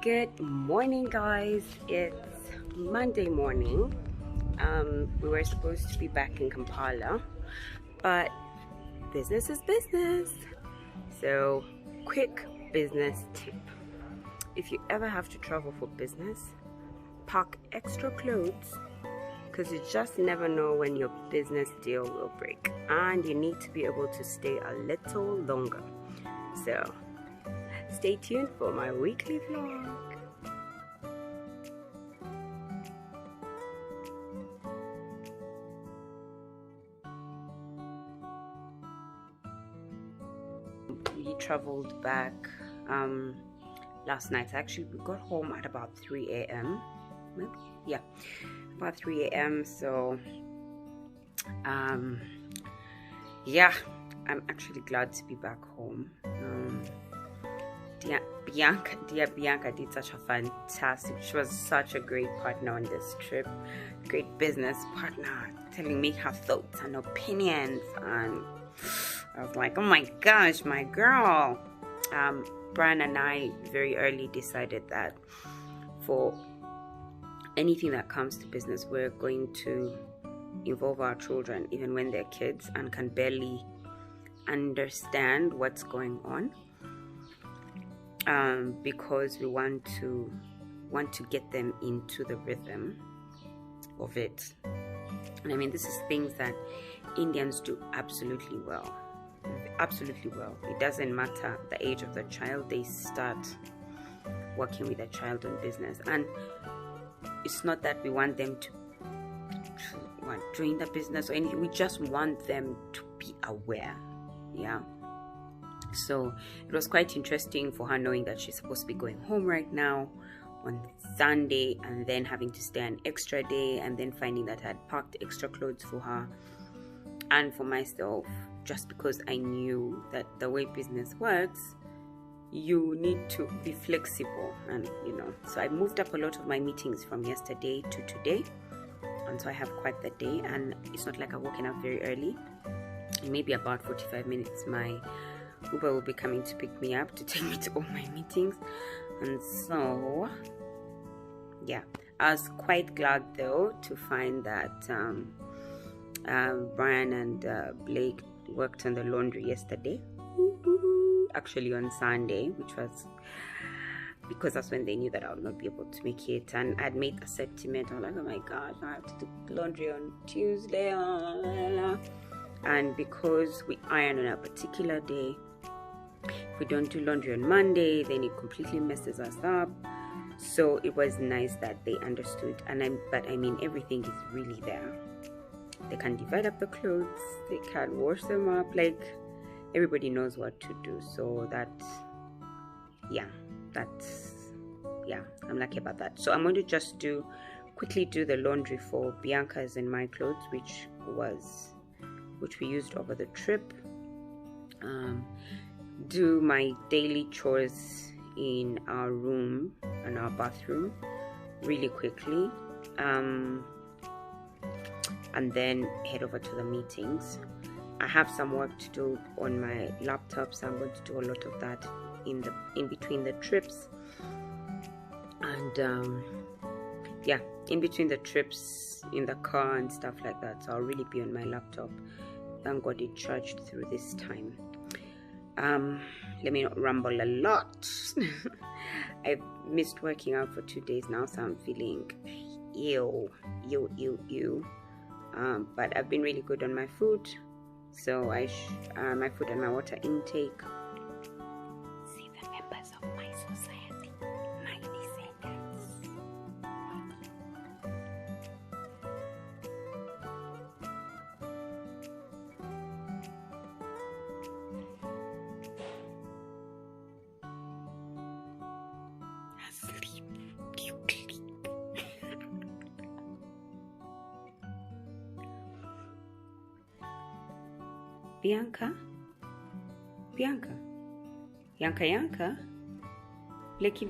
Good morning, guys. It's Monday morning. We were supposed to be back in Kampala, but business is business. So, quick business tip. If you ever have to travel for business, pack extra clothes because you just never know when your business deal will break, and you need to be able to stay a little longer. So, stay tuned for my weekly vlog. We traveled back last night. Actually, we got home at about 3 a.m. maybe, yeah, about 3 a.m. So yeah, I'm actually glad to be back home. Dear Bianca did such a fantastic, she was such a great partner on this trip, great business partner, telling me her thoughts and opinions, and I was like, oh my gosh, my girl. Brian and I very early decided that for anything that comes to business, we're going to involve our children even when they're kids and can barely understand what's going on, because we want to get them into the rhythm of it. And I mean, this is things that Indians do absolutely well. It doesn't matter the age of the child, they start working with the child on business. And it's not that we want them to join the business or anything, we just want them to be aware. Yeah, so it was quite interesting for her, knowing that she's supposed to be going home right now on Sunday and then having to stay an extra day, and then finding that I had packed extra clothes for her and for myself, just because I knew that the way business works, you need to be flexible. And so I moved up a lot of my meetings from yesterday to today, and so I have quite the day. And it's not like I'm waking up very early. In maybe about 45 minutes my Uber will be coming to pick me up to take me to all my meetings. And so yeah, I was quite glad though to find that Brian and Blake worked on the laundry yesterday, actually on Sunday, which was because that's when they knew that I would not be able to make it. And I'd made a sentiment, I was like, oh my gosh, I have to do laundry on Tuesday, and because we iron on a particular day, if we don't do laundry on Monday, then it completely messes us up. So it was nice that they understood. But I mean, everything is really there. They can divide up the clothes, they can wash them up, like everybody knows what to do. So I'm lucky about that. So I'm going to just quickly do the laundry for Bianca's and my clothes, which we used over the trip. Do my daily chores in our room and our bathroom really quickly, and then head over to the meetings. I have some work to do on my laptop, so I'm going to do a lot of that in between the trips. And yeah, in between the trips in the car and stuff like that, so I'll really be on my laptop. Thank God it charged through this time. Let me not ramble a lot. I've missed working out for 2 days now, so I'm feeling ew. But I've been really good on my food, so my food and my water intake. See the members of my society, my descendants. Asleep. Bianca, Blakey,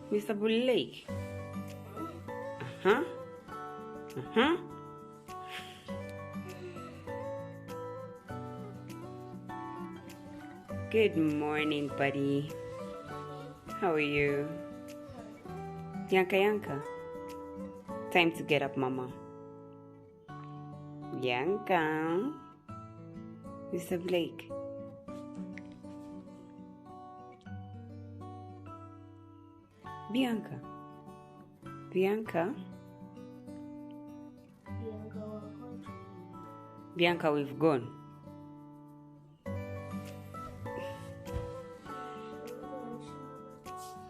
Mr. Blake. Good morning, buddy. How are you? Yanka. Time to get up, Mama. Yanka. Mr. Blake. Bianca. Bianca, we've gone.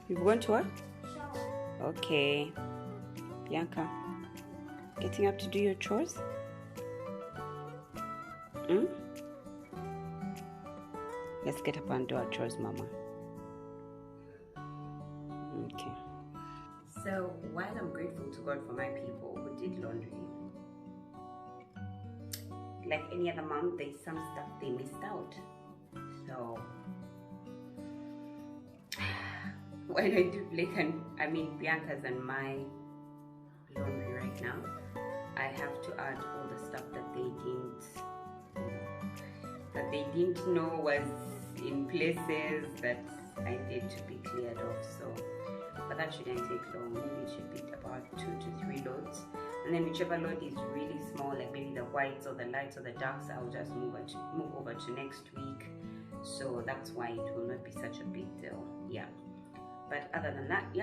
You've gone to what? Okay. Bianca, getting up to do your chores? Let's get up and do our chores, Mama. Okay. So, while I'm grateful to God for my people who did laundry, like any other mom, there's some stuff they missed out. So, while I do Bianca's and my laundry right now, I have to add all the stuff that they didn't know was in places that I need to be cleared off. So, but that shouldn't take long. Maybe it should be about 2 to 3 loads, and then whichever load is really small, like maybe the whites or the lights or the darks, I'll just move over to next week. So that's why it will not be such a big deal. Yeah. But other than that,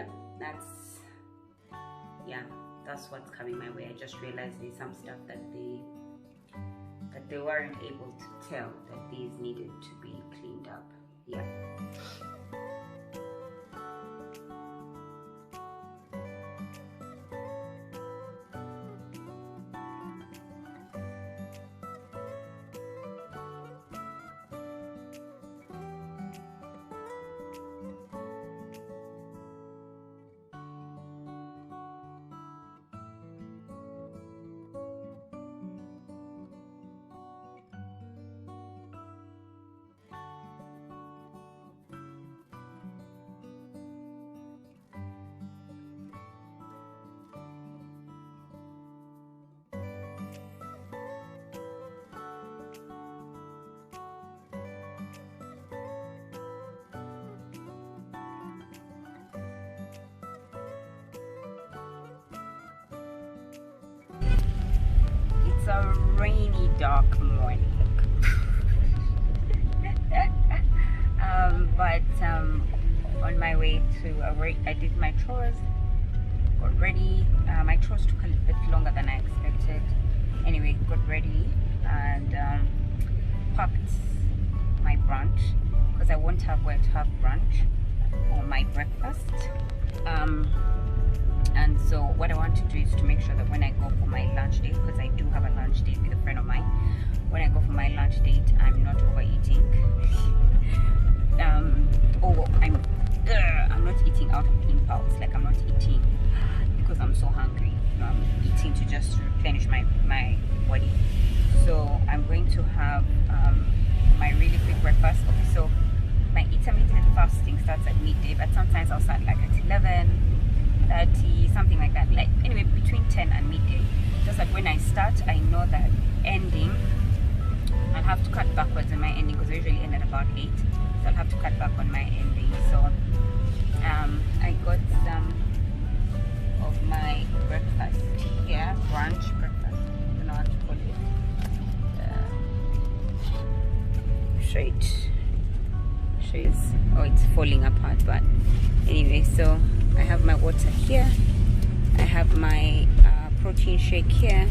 that's what's coming my way. I just realized there's some stuff that they weren't able to tell that these needed to be cleaned up. Yeah. It's a rainy, dark morning. But on my way to work, I did my chores, got ready. My chores took a little bit longer than I expected. Anyway, got ready and packed my brunch because I won't have where to have brunch or my breakfast. And so what I want to do is to make sure that when I go for my lunch date, because I do have a lunch date with a friend of mine, when I go for my lunch date, I'm not overeating. I'm not eating out of impulse. Like, I'm not eating because I'm so hungry. I'm eating to just replenish my body. So I'm going to have my really quick breakfast. Okay, so my intermittent fasting starts at midday, but sometimes I'll start like at 11:30, something like that. Like, anyway, between 10 and midday. Just like when I start, I know that ending, I'll have to cut backwards in my ending because I usually end at about 8. So I'll have to cut back on my ending. So I got some of my breakfast here, brunch breakfast. I don't know how to call it. It's falling apart, but anyway, so I have my water here, I have my protein shake here,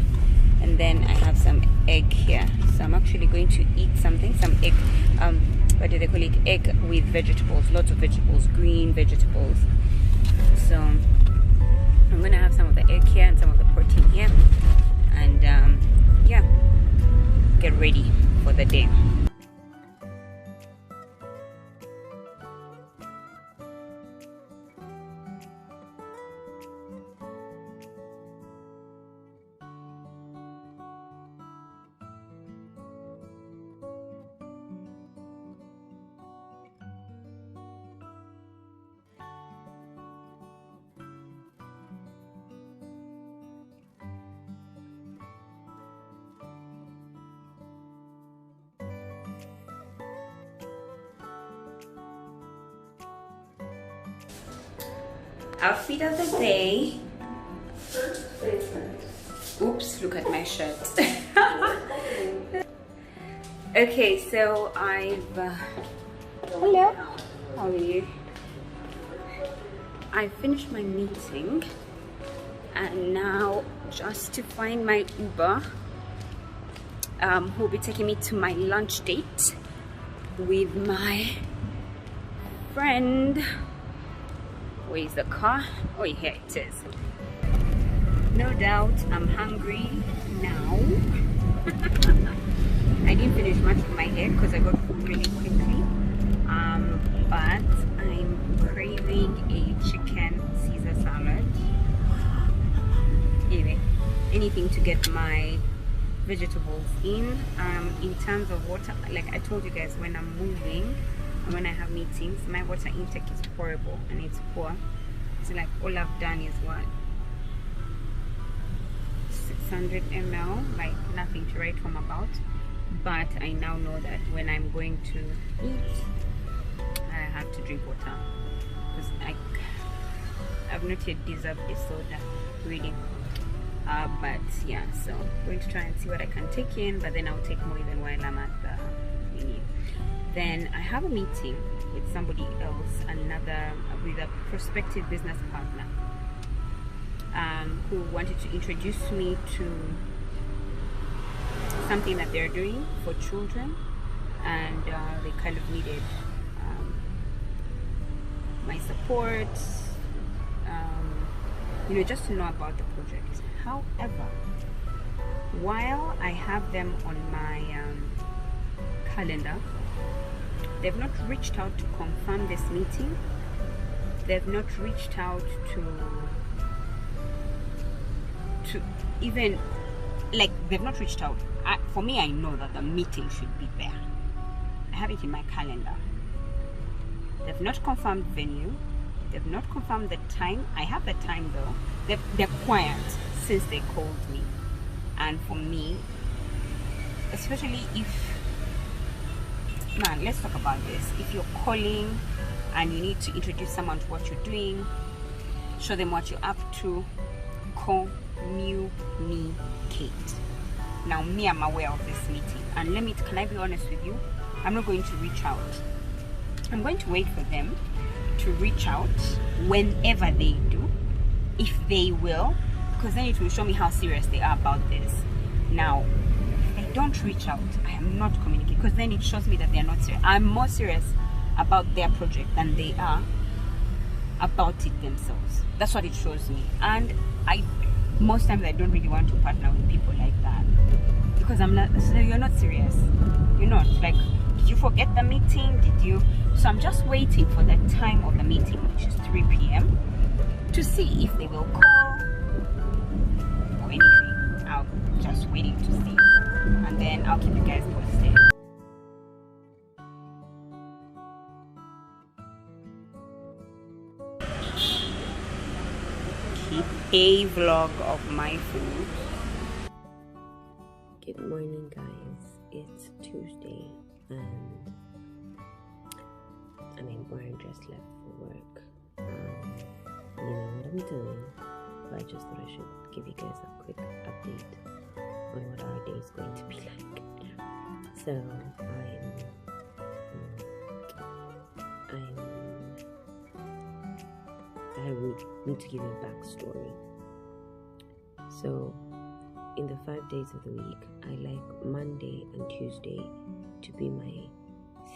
and then I have some egg here. So I'm actually going to eat some egg, what do they call it, egg with vegetables, lots of vegetables, green vegetables. So I'm gonna have some of the egg here and some of the protein here, and get ready for the day. Outfit of the day. Oops, look at my shirt. Okay, so I've hello, how are you? I finished my meeting and now just to find my Uber who'll be taking me to my lunch date with my friend. Where is the car? Oh, here it is. No doubt I'm hungry now. I didn't finish much of my hair because I got food really quickly, but I'm craving a chicken Caesar salad. Anyway, anything to get my vegetables in. In terms of water, like I told you guys, when I'm moving and when I have meetings, my water intake is horrible and it's poor. So like all I've done is what, 600 ml, like nothing to write home about. But I now know that when I'm going to eat, I have to drink water because I've not yet deserved a soda, really. But yeah, so I'm going to try and see what I can take in, but then I'll take more even while I'm at the menu. Then I have a meeting with somebody else, with a prospective business partner, who wanted to introduce me to something that they're doing for children, and they kind of needed my support, you know, just to know about the project. However, while I have them on my calendar, they've not reached out to confirm this meeting. They've not reached out to even, like, they've not reached out. For me, I know that the meeting should be there. I have it in my calendar. They've not confirmed venue. They've not confirmed the time. I have the time though. They're quiet since they called me. And for me, especially if, man, let's talk about this. If you're calling and you need to introduce someone to what you're doing, show them what you're up to, communicate. Now, me, I'm aware of this meeting, and can I be honest with you? I'm not going to reach out. I'm going to wait for them to reach out whenever they do, if they will, because then it will show me how serious they are about this. Now, if they don't reach out, I am not communicating, because then it shows me that they are not serious. I'm more serious about their project than they are about it themselves. That's what it shows me. And most times I don't really want to partner with people like that, because I'm not. So you're not serious. You're not. Like, did you forget the meeting? Did you? So I'm just waiting for the time of the meeting, which is 3 p.m. to see if they will call or anything. I'm just waiting to see, and then I'll keep you guys posted. Keep a vlog of my food. Good morning, guys. It's Tuesday and I'm in Warren just left for work. You know what I'm doing, but I just thought I should give you guys a quick update on what our day is going to be like. So I need to give you a backstory. So in the 5 days of the week, I like Monday and Tuesday to be my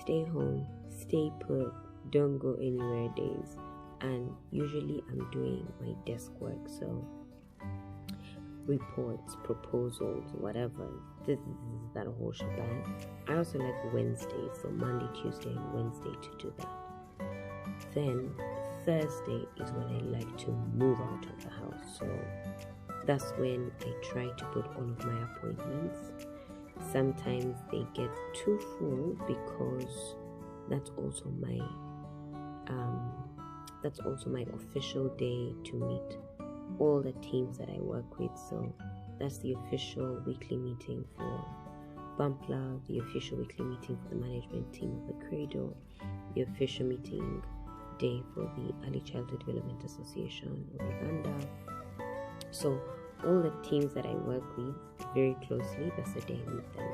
stay home, stay put, don't go anywhere days. And usually I'm doing my desk work, so reports, proposals, whatever. This is that whole shebang. I also like Wednesdays, so Monday, Tuesday, and Wednesday to do that. Then Thursday is when I like to move out of the house, so that's when I try to put all of my appointments. Sometimes they get too full because that's also my official day to meet all the teams that I work with. So that's the official weekly meeting for Bumpla, the official weekly meeting for the management team of the Cradle, the official meeting day for the Early Childhood Development Association of Uganda. So all the teams that I work with very closely, that's the day I meet them.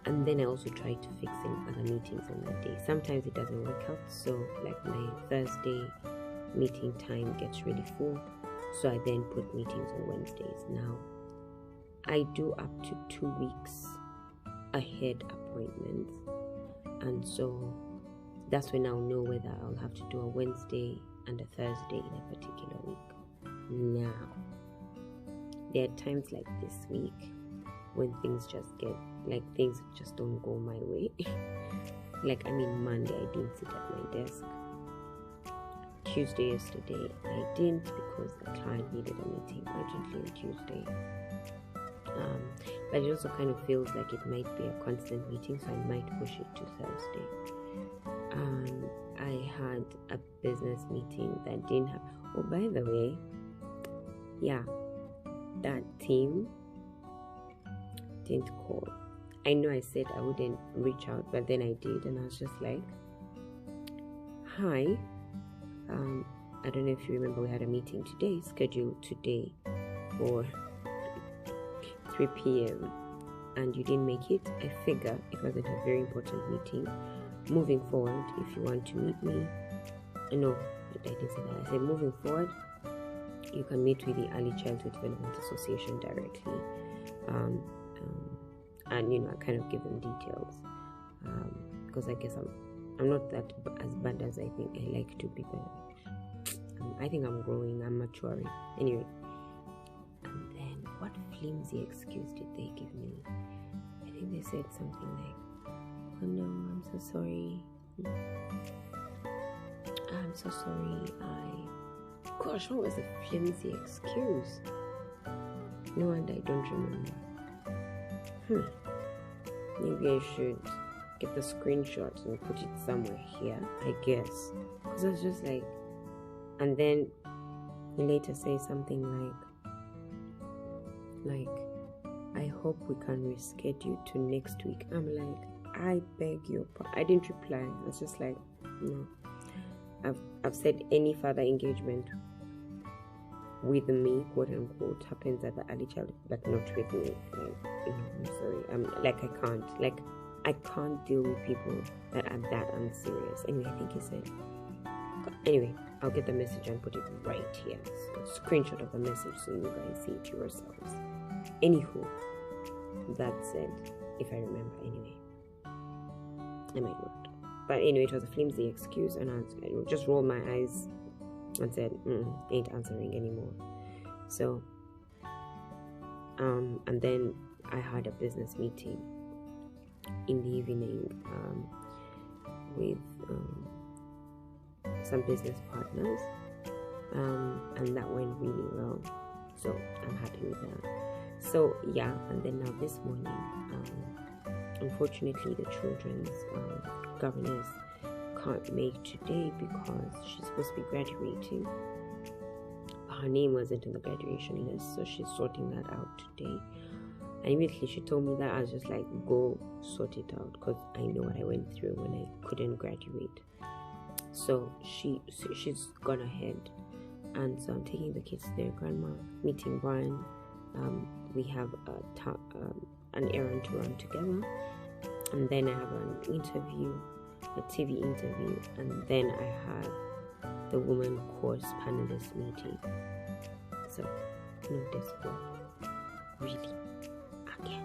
And then I also try to fix in other meetings on that day. Sometimes it doesn't work out, so like my Thursday meeting time gets really full, so I then put meetings on Wednesdays. Now I do up to 2 weeks ahead appointments, and so that's when I'll know whether I'll have to do a Wednesday and a Thursday in a particular week. Now there are times like this week when things just don't go my way. Like, Monday I didn't sit at my desk. Tuesday yesterday I didn't because the client needed a meeting urgently on Tuesday. But it also kind of feels like it might be a constant meeting, so I might push it to Thursday. I had a business meeting that didn't have. Oh, by the way, yeah, that team didn't call. I know I said I wouldn't reach out, but then I did, and I was just like, hi, I don't know if you remember, we had a meeting today, scheduled today for 3 p.m. and you didn't make it. I figure it wasn't a very important meeting. Moving forward, if you want to meet me, no, I didn't say that. I said moving forward, you can meet with the Early Childhood Development Association directly. And I kind of give them details, because I guess I'm not that as bad as I think I like to be, but I think I'm growing, I'm maturing anyway. And then what flimsy excuse did they give me? I think they said something like, oh no, I'm so sorry, gosh, what was the flimsy excuse? No wonder I don't remember. Maybe I should get the screenshot and put it somewhere here, I guess. Because I was just like, and then he later says something like, I hope we can reschedule to next week. I'm like, I beg your pardon. I didn't reply. I was just like, no. I've said any further engagement with me, quote unquote, happens at the early childhood, but not with me. I'm sorry. I can't deal with people that are that unserious. Anyway, I think he said. Anyway, I'll get the message and put it right here. So, screenshot of the message so you guys see it yourselves. Anywho, that said, if I remember, anyway, I might not. But anyway, it was a flimsy excuse, and I just rolled my eyes and said, ain't answering anymore. So, and then I had a business meeting in the evening with some business partners, and that went really well. So I'm happy with that. So yeah, and then now this morning, unfortunately, the children's governess can't make today because she's supposed to be graduating. Her name wasn't on the graduation list, so she's sorting that out today. And immediately she told me that, I was just like, go sort it out, because I know what I went through when I couldn't graduate. So she's gone ahead, and so I'm taking the kids to their grandma, meeting Brian. We have an errand to run together, and then I have an interview, a TV interview, and then I have the woman course panelist meeting. So no disco, really, again.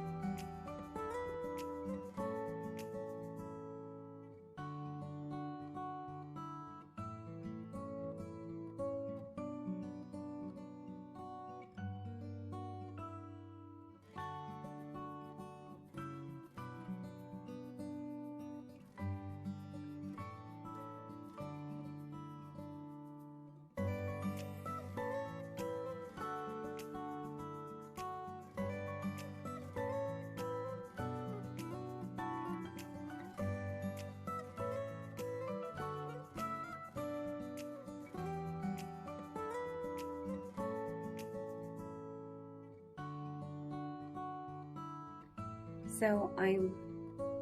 So I'm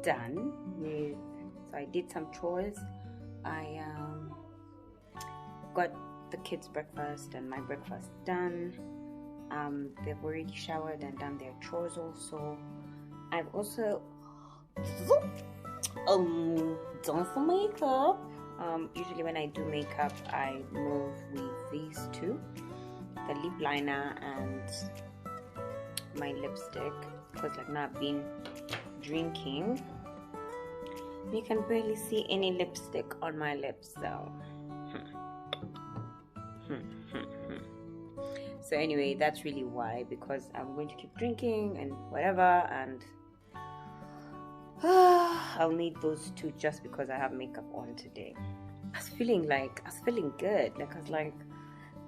done with, so I did some chores. I got the kids' breakfast and my breakfast done. They've already showered and done their chores also. I've also done some makeup. Usually when I do makeup, I move with these two, the lip liner and my lipstick, because like now I've been drinking. You can barely see any lipstick on my lips though. So anyway, that's really why, because I'm going to keep drinking and whatever, and I'll need those two just because I have makeup on today. I was feeling good. Like I was like,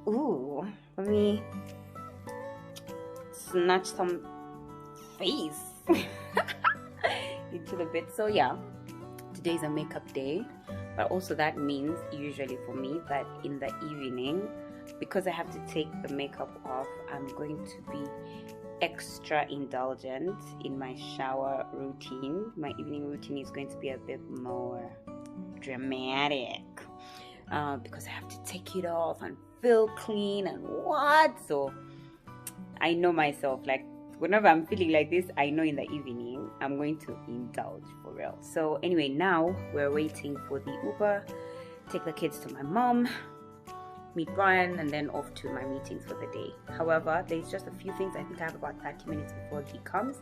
ooh, let me snatch some face into the bit. So yeah, today's a makeup day, but also that means usually for me that in the evening, because I have to take the makeup off, I'm going to be extra indulgent in my shower routine. My evening routine is going to be a bit more dramatic because I have to take it off and feel clean and what. So I know myself, like whenever I'm feeling like this, I know in the evening I'm going to indulge for real. So anyway, now we're waiting for the Uber, take the kids to my mom, meet Brian, and then off to my meetings for the day. However, there's just a few things. I think I have about 30 minutes before he comes,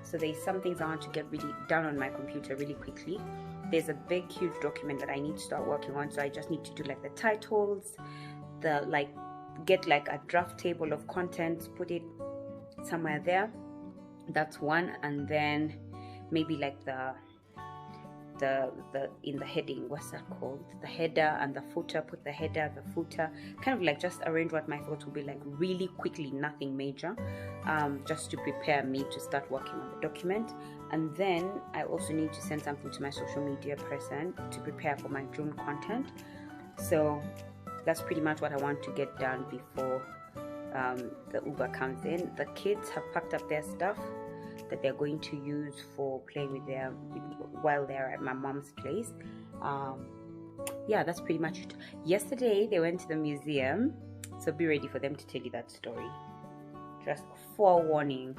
so there's some things I want to get really done on my computer really quickly. There's a big huge document that I need to start working on, so I just need to do like the titles, the get like a draft table of content, put it somewhere there. That's one. And then maybe like the in the heading, what's that called, the header and the footer, put the header, the footer, kind of like just arrange what my thoughts will be like really quickly, nothing major, just to prepare me to start working on the document. And then I also need to send something to my social media person to prepare for my June content. So that's pretty much what I want to get done before the Uber comes in. The kids have packed up their stuff that they're going to use for playing with while they're at my mom's place. Yeah, that's pretty much it. Yesterday they went to the museum, so be ready for them to tell you that story. Just forewarning.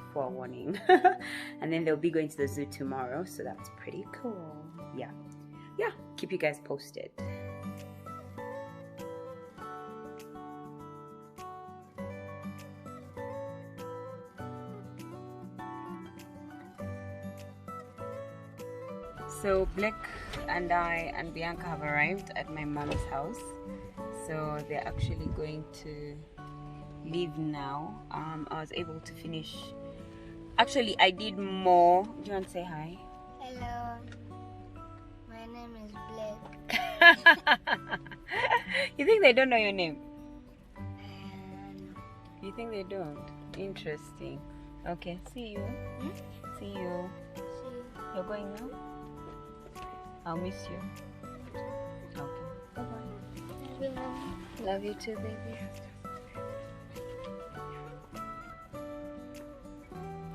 And then they'll be going to the zoo tomorrow, so that's pretty cool. Yeah, keep you guys posted. So Blake and I and Bianca have arrived at my mom's house. So they're actually going to leave now. I was able to finish. Actually, I did more. Do you want to say hi? Hello. My name is Blake. You think they don't know your name? You think they don't? Interesting. Okay, see you. See you. You're going now? I'll miss you. Okay. Bye-bye. Love you too, baby.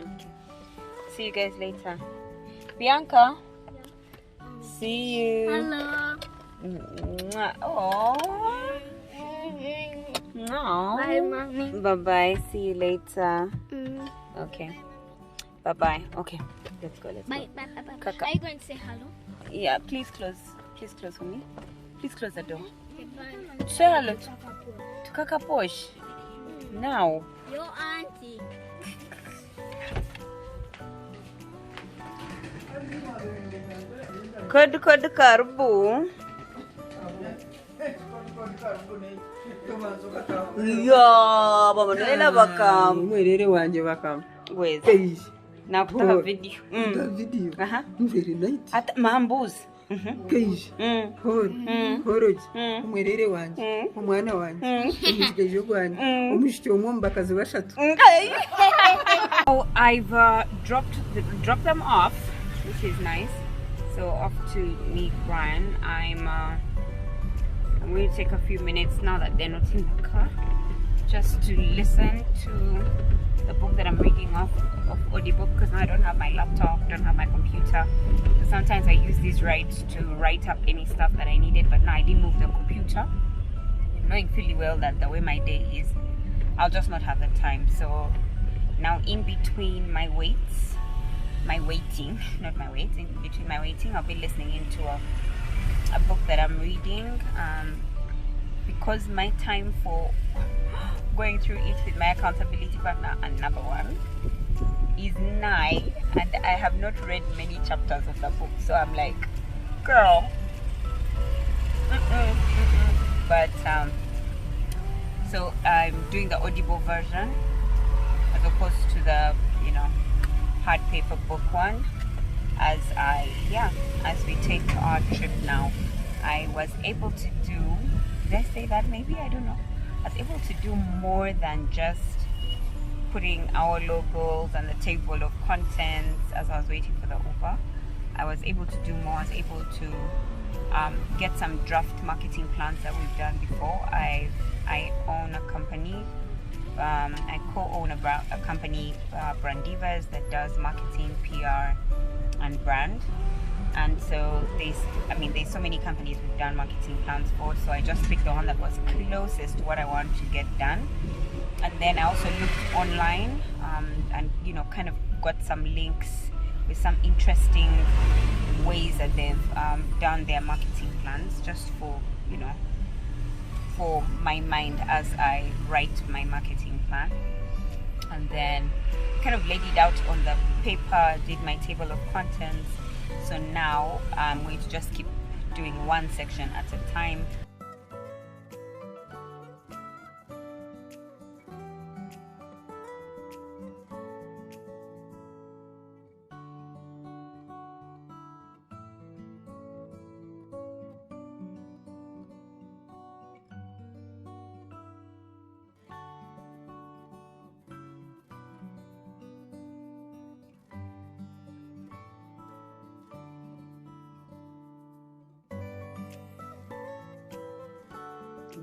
Okay. See you guys later. Bianca? Yeah. See you. Hello. Oh. No. Bye, mommy. Bye-bye. See you later. Okay. Bye-bye. Okay. Let's go. Bye. Kaka. Are you going to say hello? Yeah, please close for me. Please close the door. Bye. Say hello to Kaka Posh. Now. Your auntie. Kod karbu. Ya, baba nela bakam. Mwerere wanje bakam. Wezi. Na kutaka video. Video. Aha. Very nice. Ata mambuzi. Keji. Horoji. Mwerere wanje. Umwana wanje. Umujyejo gwanje. Umushiti w'umwambakazi bashatu. So I've dropped them off, which is nice. So off to meet Brian. I'm going to take a few minutes now that they're not in the car, just to listen to the book that I'm reading off of audiobook, because now I don't have my laptop, don't have my computer. So sometimes I use these to write up any stuff that I needed, but now I didn't move the computer. knowing fully well that the way my day is, I'll just not have the time. So now, in between my waiting, not my weight, in between my waiting, I'll be listening into a book that I'm reading, because my time for going through it with my accountability partner and number one is nigh, and I have not read many chapters of the book, so I'm like, girl, but so I'm doing the audible version as opposed to the hard paper book one, as we take our trip now. I was able to do, did I say that? Maybe, I don't know. I was able to do more than just putting our logos on the table of contents as I was waiting for the Uber. I was able to do more. I was able to get some draft marketing plans that we've done before. I own a company. I co-own a company, Brandivas, that does marketing, PR, and brand. And so there's so many companies we've done marketing plans for. So I just picked the one that was closest to what I want to get done. And then I also looked online, and kind of got some links with some interesting ways that they've done their marketing plans, just for my mind as I write my marketing plan. And then kind of laid it out on the paper, did my table of contents. So now I'm going to just keep doing one section at a time.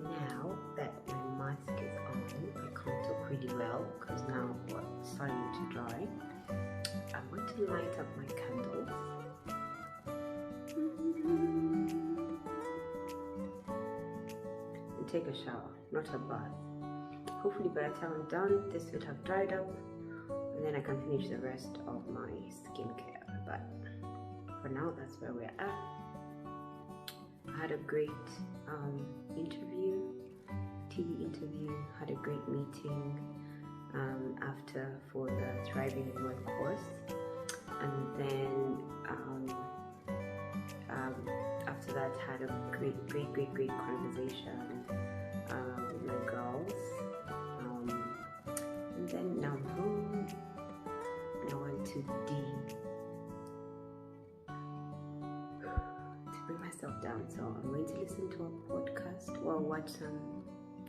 Now that my mask is on, I can't talk really well because now it's starting to dry. I'm going to light up my candles. And take a shower, not a bath. Hopefully by the time I'm done, this would have dried up, and then I can finish the rest of my skincare. But for now, that's where we're at. I had a great TV interview, had a great meeting after for the Thriving Women course, and then after that had a great conversation with my girls, and then now I'm home and I want to bring myself down, so I'm going to listen to a podcast or watch some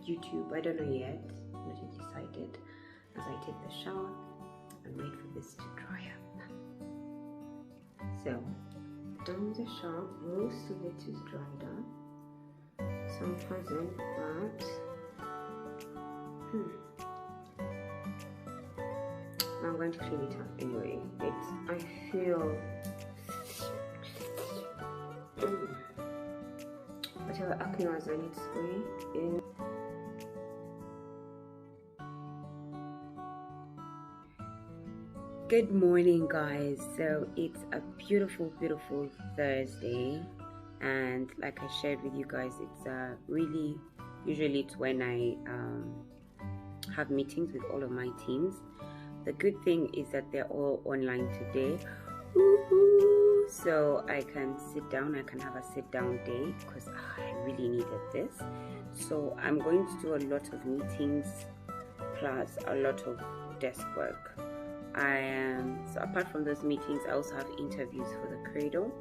YouTube. I don't know yet, I'm not yet decided, as I take the shower and wait for this to dry up. So done with the shower, most of it is dried up. Some hasn't, but I'm going to clean it up anyway. I feel whatever acne was on its way in. Good morning, guys. So it's a beautiful Thursday, and like I shared with you guys, it's usually it's when I have meetings with all of my teams. The good thing is that they're all online today. Woo-hoo! So I can sit down, I can have a sit down day because I really needed this. So I'm going to do a lot of meetings plus a lot of desk work. So apart from those meetings, I also have interviews for the Cradle.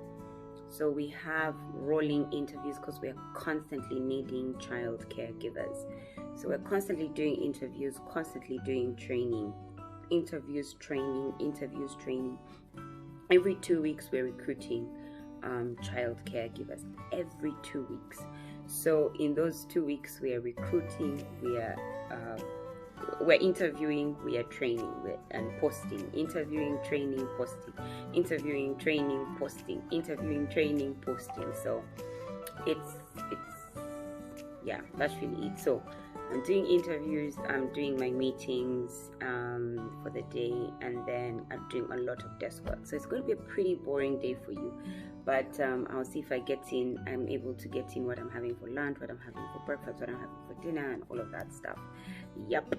So we have rolling interviews because we are constantly needing child caregivers. So we're constantly doing interviews, constantly doing training. Interviews, training. Every 2 weeks we're recruiting child caregivers. Every 2 weeks. So in those 2 weeks we are recruiting, we're interviewing, we are training, and posting. Interviewing, training, posting. Interviewing, training, posting. Interviewing, training, posting. So it's yeah, that's really it. So I'm doing interviews, I'm doing my meetings for the day, and then I'm doing a lot of desk work. So it's going to be a pretty boring day for you, but I'll see if I'm able to get in what I'm having for lunch, what I'm having for breakfast, what I'm having for dinner, and all of that stuff. Yep.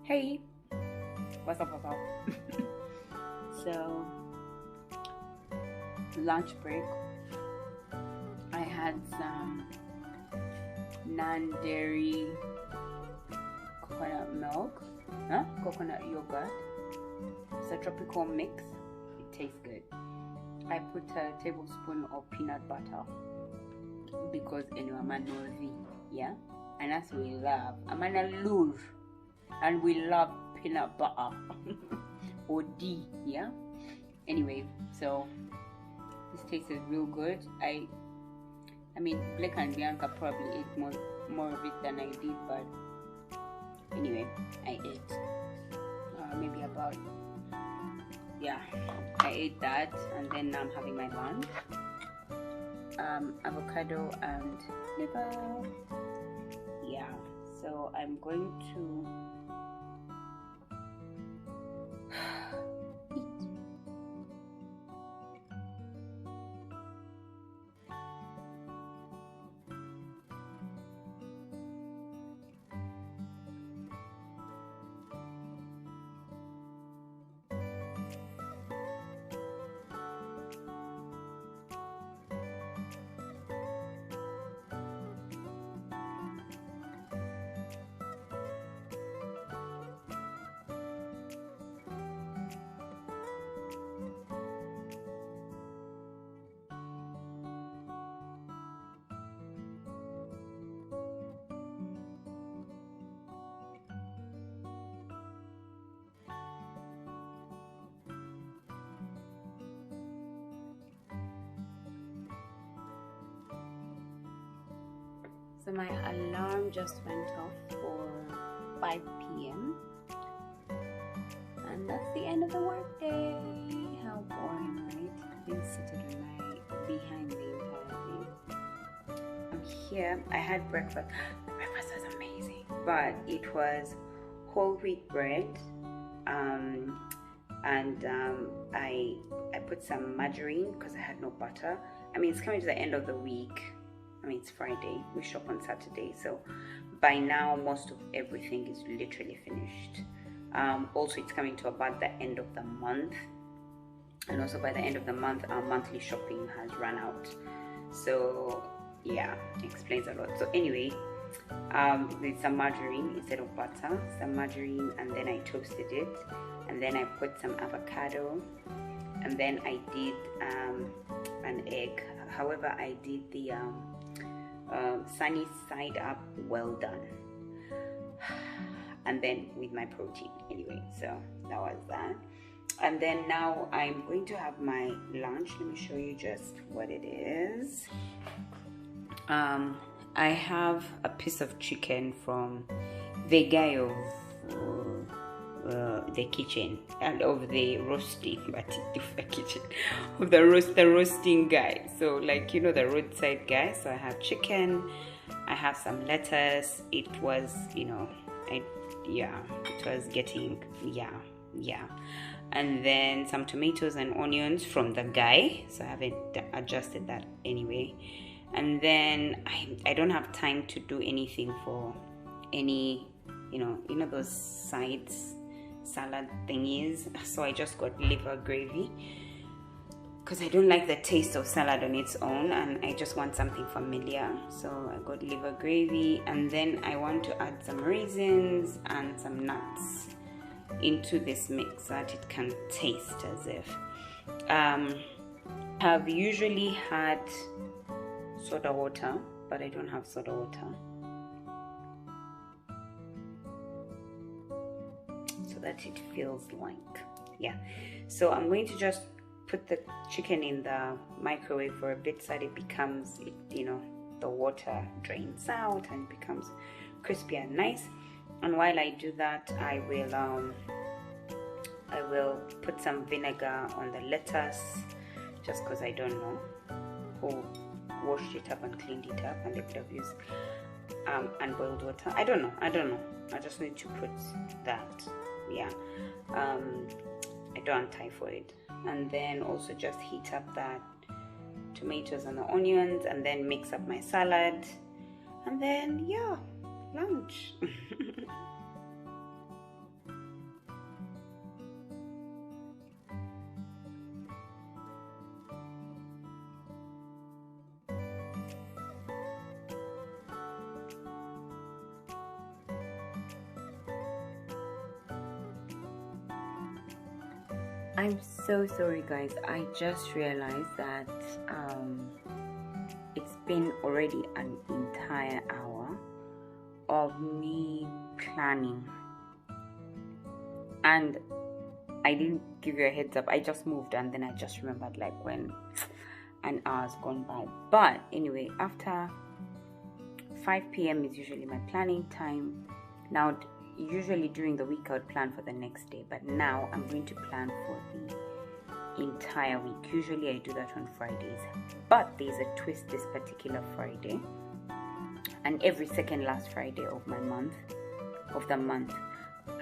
Hey, what's up? So, lunch break, I had some non-dairy coconut milk, coconut yogurt. It's a tropical mix. It tastes good. I put a tablespoon of peanut butter because I'm a novi, yeah, and that's what we love. I'm an lure. And we love peanut butter or D, yeah. Anyway, so this tasted real good. I mean, Blake and Bianca probably ate more of it than I did, but anyway, I ate. maybe about, yeah, I ate that, and then now I'm having my lunch. Avocado and liver. Yeah, so I'm going to eat. So my alarm just went off for 5 p.m. and that's the end of the workday. How boring, right? I've been seated on my behind the entire day. I'm here. I had breakfast. The breakfast was amazing, but it was whole wheat bread, and I put some margarine because I had no butter. I mean, it's coming to the end of the week. I mean, it's Friday, we shop on Saturday, so by now most of everything is literally finished. Also, it's coming to about the end of the month, and also by the end of the month our monthly shopping has run out. So yeah, it explains a lot. So anyway, with some margarine instead of butter, some margarine, and then I toasted it, and then I put some avocado, and then I did an egg. However, I did the sunny side up well done, and then with my protein anyway. So that was that, and then now I'm going to have my lunch. Let me show you just what it is. I have a piece of chicken from the guy of the kitchen and of the roasting, but the kitchen of the roasting guy. So like, you know, the roadside guy. So I have chicken, I have some lettuce. It was, you know, it was getting, and then some tomatoes and onions from the guy. So I haven't adjusted that anyway. And then I don't have time to do anything for any, you know those sides salad thingies. So I just got liver gravy because I don't like the taste of salad on its own, and I just want something familiar. So I got liver gravy, and then I want to add some raisins and some nuts into this mix so that it can taste as if I've usually had soda water, but I don't have soda water, so that it feels like, yeah. So I'm going to just put the chicken in the microwave for a bit so that it becomes, you know, the water drains out and becomes crispy and nice. And while I do that, I will put some vinegar on the lettuce, just because I don't know who washed it up and cleaned it up, and they could have used unboiled water. I don't know. I just need to put that. Yeah. I don't typhoid. And then also just heat up that tomatoes and the onions, and then mix up my salad, and then yeah, lunch. I'm so sorry guys, I just realized that it's been already an entire hour of me planning, and I didn't give you a heads up. I just moved and then I just remembered like when an hour's gone by. But anyway, after 5 p.m. is usually my planning time. Now usually during the week I would plan for the next day, but now I'm going to plan for the entire week. Usually I do that on Fridays, but there's a twist this particular Friday, and every second last Friday of the month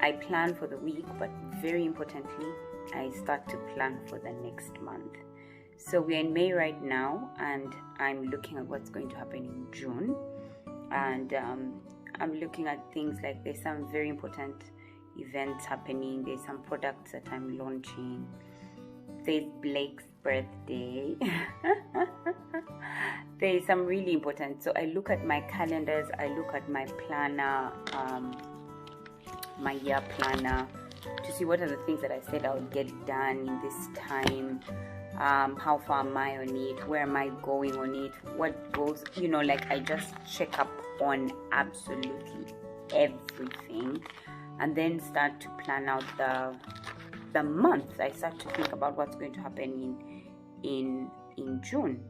I plan for the week, but very importantly I start to plan for the next month. So we're in May right now, and I'm looking at what's going to happen in June, and I'm looking at things like there's some very important events happening, there's some products that I'm launching, there's Blake's birthday. There's some really important, so I look at my calendars, I look at my planner, my year planner, to see what are the things that I said I would get done in this time. How far am I on it, where am I going on it, what goes, like I just check up on absolutely everything, and then start to plan out the month. I start to think about what's going to happen in June.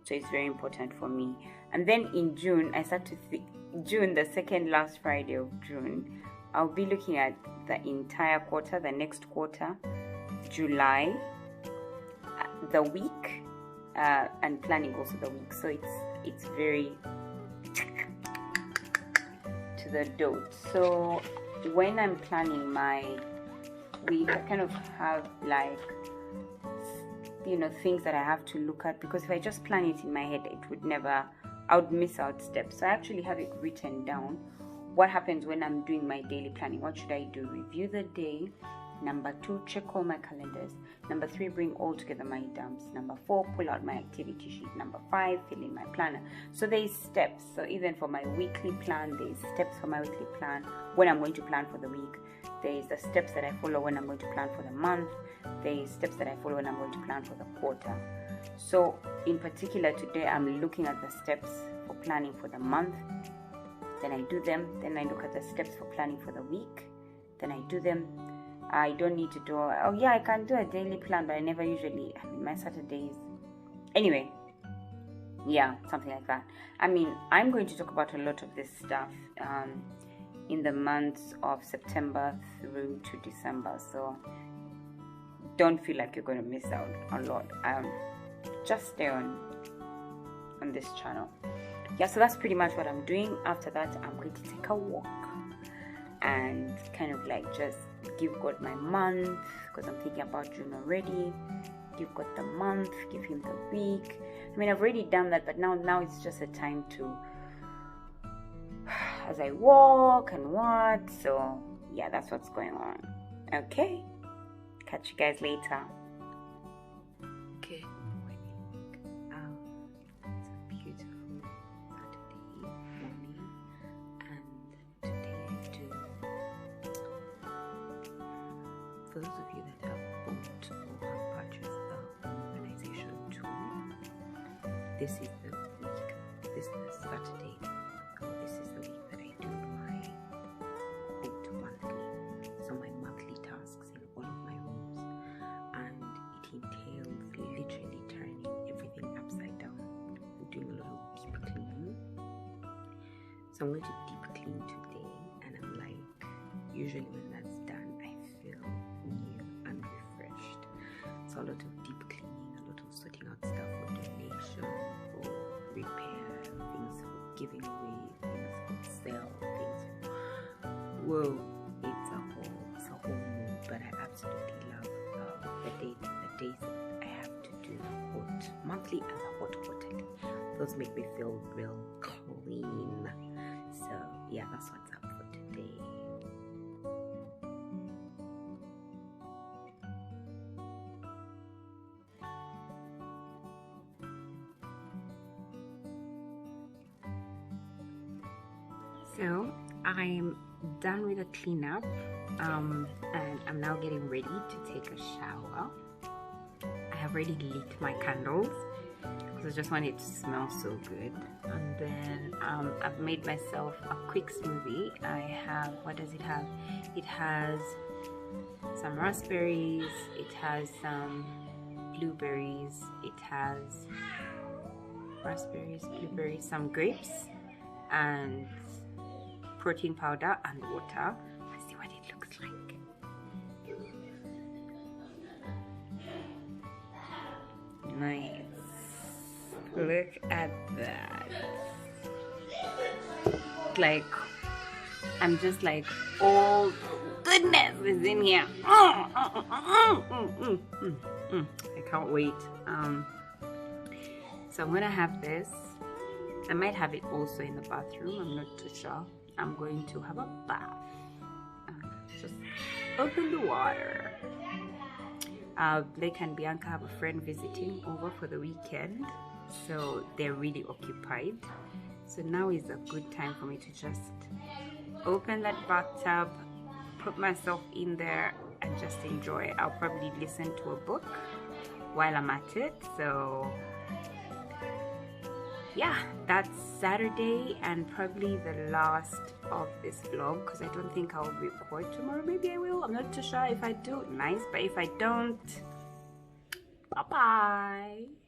So it's very important for me. And then in June I start to think, June, the second last Friday of June, I'll be looking at the entire quarter, the next quarter, July, the week, and planning also the week. So it's very to the dot. So when I'm planning my week, I kind of have like, things that I have to look at, because if I just plan it in my head, I would miss out steps. So I actually have it written down. What happens when I'm doing my daily planning? What should I do? Review the day. Number 2, check all my calendars. Number 3, bring all together my dumps. Number 4, pull out my activity sheet. Number 5, fill in my planner. So there's steps. So even for my weekly plan, there's steps for my weekly plan when I'm going to plan for the week. There's the steps that I follow when I'm going to plan for the month. There's steps that I follow when I'm going to plan for the quarter. So in particular today, I'm looking at the steps for planning for the month. Then I do them. Then I look at the steps for planning for the week. Then I do them. I don't need to do, I can do a daily plan, but I never usually, my Saturdays. Anyway, yeah, something like that. I'm going to talk about a lot of this stuff in the months of September through to December. So don't feel like you're going to miss out a lot. Just stay on this channel. Yeah, so that's pretty much what I'm doing. After that, I'm going to take a walk and kind of like just give God my month, because I'm thinking about June already. Give God the month, give him the week. I've already done that, but now it's just a time to, as I walk and what. So yeah, that's what's going on. Okay, catch you guys later. Okay, it's a beautiful Saturday morning, and today I do, for those of you that have bought or have purchased the organization tool, this is the week, this is the Saturday, or this is the week that I do my monthly. So my monthly tasks in all of my rooms, and it entails literally turning everything upside down and doing a little deep cleaning. So I'm going to deep clean today, and I'm like, usually when that's done, I feel new and refreshed. So a lot of deep cleaning, a lot of sorting out stuff for donation, for repair, things for giving away, things for sale, things for, whoa, it's a whole mood. But I absolutely love the days that I have to do the hot monthly and the hot quarterly. Those make me feel real clean. So yeah, that's what's up for today. So I'm done with the cleanup, and I'm now getting ready to take a shower. I have already lit my candles because I just want it to smell so good. And then I've made myself a quick smoothie. I have, what does it have? It has some raspberries, it has some blueberries, it has raspberries, blueberries, some grapes, and protein powder and water. Let's see what it looks like. Nice. Look at that. Like, I'm just like, all goodness is in here. I can't wait. So I'm gonna have this. I might have it also in the bathroom. I'm not too sure. I'm going to have a bath. Just open the water. Blake and Bianca have a friend visiting over for the weekend, so they're really occupied. So now is a good time for me to just open that bathtub, put myself in there, and just enjoy. I'll probably listen to a book while I'm at it. So yeah, that's Saturday and probably the last of this vlog, because I don't think I'll record tomorrow. Maybe I will. I'm not too sure. If I do, nice, but if I don't, bye bye.